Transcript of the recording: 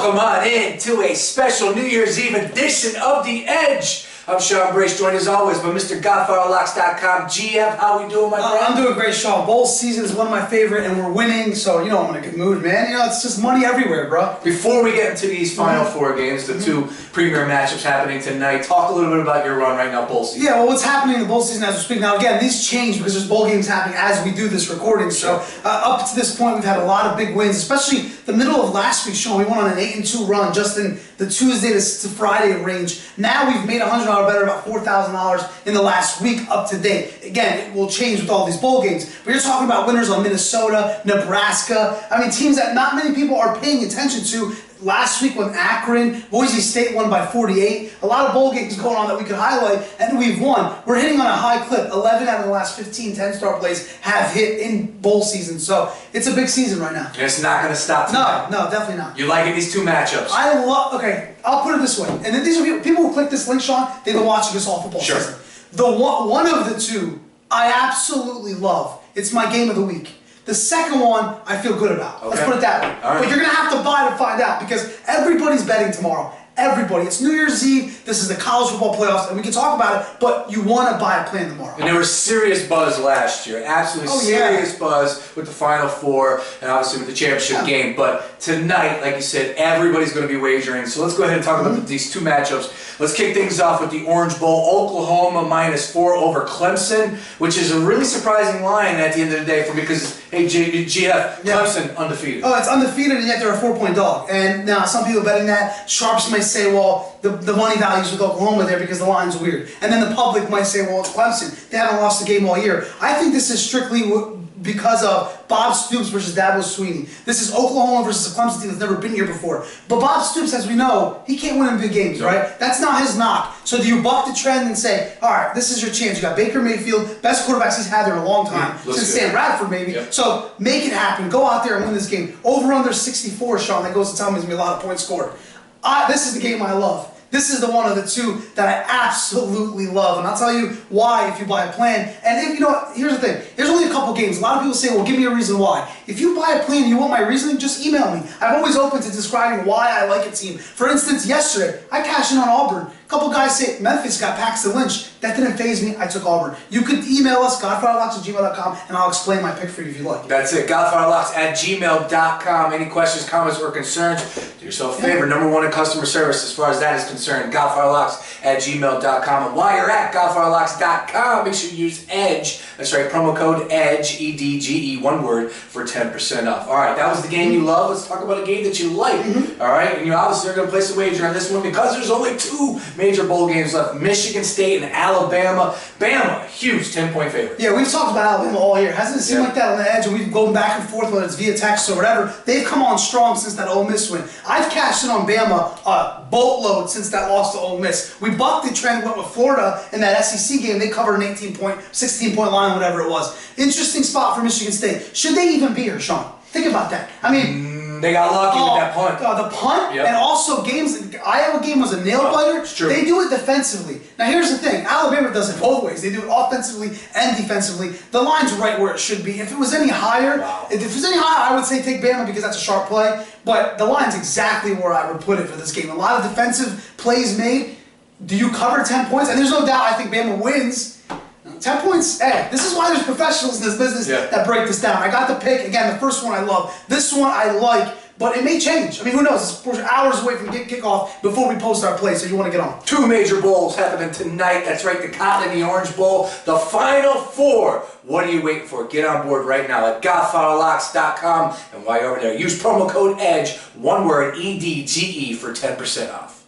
Welcome on in to a special New Year's Eve edition of The Edge. I'm Sean Brace, joined as always by Mr. GodfatherLocks.com. GF, how we doing, my friend? I'm doing great, Sean. Bowl season is one of my favorite, and we're winning, so you know I'm in a good mood, man. You know, it's just money everywhere, bro. Before we get into these Final Four games, the two premier matchups happening tonight, talk a little bit about your run right now, bowl season. Yeah, well, what's happening in the bowl season as we speak now? Again, these change because there's bowl games happening as we do this recording. So up to this point, we've had a lot of big wins, especially the middle of last week, Sean. We went on an 8-2 run just in the Tuesday to Friday range. Now we've made $100 better, about $4,000 in the last week up to date. Again, it will change with all these bowl games. But you're talking about winners on Minnesota, Nebraska. I mean, teams that not many people are paying attention to. Last week when Akron, Boise State won by 48. A lot of bowl games going on that we could highlight, and we've won. We're hitting on a high clip. 11 out of the last 15 10-star plays have hit in bowl season. So it's a big season right now. And it's not going to stop tonight. No, definitely not. You liking these two matchups? I love, okay, I'll put it this way. And then these are people who click this link, Sean, they've been watching us all football season. The one of the two I absolutely love. It's my game of the week. The second one, I feel good about. Okay. Let's put it that way. But you're going to have to buy to find out because everybody's betting tomorrow. Everybody. It's New Year's Eve. This is the college football playoffs, and we can talk about it, but you want to buy a plan tomorrow. And there was serious buzz last year. Absolutely serious buzz with the Final Four and obviously with the championship game. But tonight, like you said, everybody's going to be wagering. So let's go ahead and talk about these two matchups. Let's kick things off with the Orange Bowl. Oklahoma -4 over Clemson, which is a really surprising line at the end of the day for me because, hey, GF, Clemson undefeated. Oh, it's undefeated, and yet they're a 4-point dog. And now some people betting that. Sharps may say, well, the money value's with Oklahoma there because the line's weird. And then the public might say, well, it's Clemson. They haven't lost a game all year. I think this is strictly because of Bob Stoops versus Dabo Swinney. This is Oklahoma versus a Clemson team that's never been here before. But Bob Stoops, as we know, he can't win in big games, right? That's not his knock. So do you buck the trend and say, all right, this is your chance. You got Baker Mayfield, best quarterbacks he's had there in a long time, since Sam Bradford maybe. So make it happen. Go out there and win this game. Over under 64, Sean. That goes to tell me there's going to be a lot of points scored. This is the game I love. This is the one of the two that I absolutely love, and I'll tell you why if you buy a plan. And if you know what, here's the thing: there's only a couple games. A lot of people say, "Well, give me a reason why." If you buy a plan and you want my reasoning, just email me. I'm always open to describing why I like a team. For instance, yesterday I cashed in on Auburn. A couple guys say Memphis got Paxton Lynch. That didn't faze me. I took Auburn. You could email us, godfatherlocks@gmail.com, and I'll explain my pick for you if you like. That's it, godfatherlocks@gmail.com. Any questions, comments, or concerns, do yourself a favor. Number one in customer service as far as that is concerned, godfatherlocks@gmail.com. And while you're at godfatherlocks.com, make sure you use EDGE. That's right, promo code EDGE, E-D-G-E, one word, for 10% off. All right, that was the game you love. Let's talk about a game that you like. All right, and you obviously are going to place a wager on this one because there's only two major bowl games left, Michigan State and Alabama. Bama, huge 10-point favorite. Yeah, we've talked about Alabama all year. Hasn't it seemed like that on the edge? And we've gone back and forth, whether it's via text or whatever. They've come on strong since that Ole Miss win. I've cashed in on Bama a boatload since that loss to Ole Miss. We bucked the trend, went with Florida in that SEC game. They covered an 16-point line, whatever it was. Interesting spot for Michigan State. Should they even be here, Sean? Think about that. I mean, they got lucky with that punt. The punt, and also games. Iowa game was a nail biter. They do it defensively. Now here's the thing: Alabama does it both ways. They do it offensively and defensively. The line's right where it should be. If it was any higher, I would say take Bama because that's a sharp play. But the line's exactly where I would put it for this game. A lot of defensive plays made. Do you cover 10 points? And there's no doubt. I think Bama wins. 10 points, hey, this is why there's professionals in this business that break this down. I got the pick. Again, the first one I love. This one I like, but it may change. I mean, who knows? It's hours away from kickoff before we post our play, so you want to get on. Two major bowls happening tonight. That's right, the Cotton and the Orange Bowl, the Final Four. What are you waiting for? Get on board right now at godfatherlocks.com. And while you're over there, use promo code EDGE, one word, E-D-G-E, for 10% off.